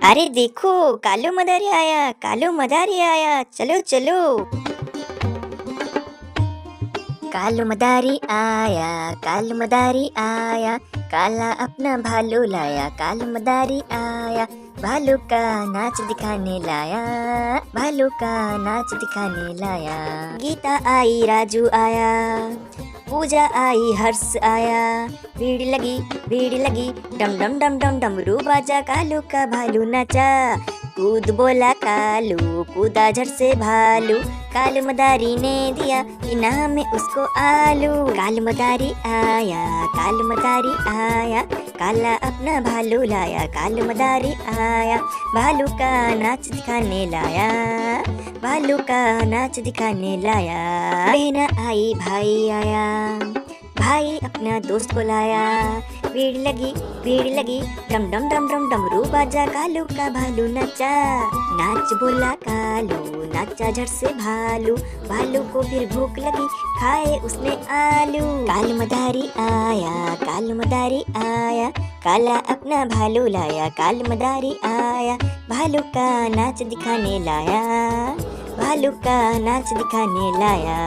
अरे देखो, कालू मदारी आया, कालू मदारी आया, चलो चलो। कालू मदारी आया, कालू मदारी आया, काला अपना भालू लाया, कालू मदारी आया, भालू का नाच दिखाने लाया, भालू का नाच दिखाने लाया। गीता आई, राजू आया, पूजा आई, हर्ष आया, भीड़ लगी, डम डम डम डम डमरू बाजा, कालू का भालू नाचा, कूद बोला कालू, कूदा झट से भालू, कालू मदारी ने दिया इनाम में उसको आलू। कालू मदारी आया, कालू मदारी आया, काला अपना भालू लाया, कालू मदारी आया, भालू का नाच दिखाने लाया, भालू का नाच दिखाने लाया। बहना आई, भाई आया, भाई अपना दोस्त को लाया, भीड़ लगी, डम डम डम डम डमरू बाजा, कालू का भालू नाचा, नाच बोला कालू, नाचा झट से भालू, भालू को फिर भूख लगी, खाए उसने आलू। कालू मदारी आया, कालू मदारी आया, काला अपना भालू लाया, कालू मदारी आया, भालू का नाच दिखाने लाया, भालू का नाच दिखाने लाया।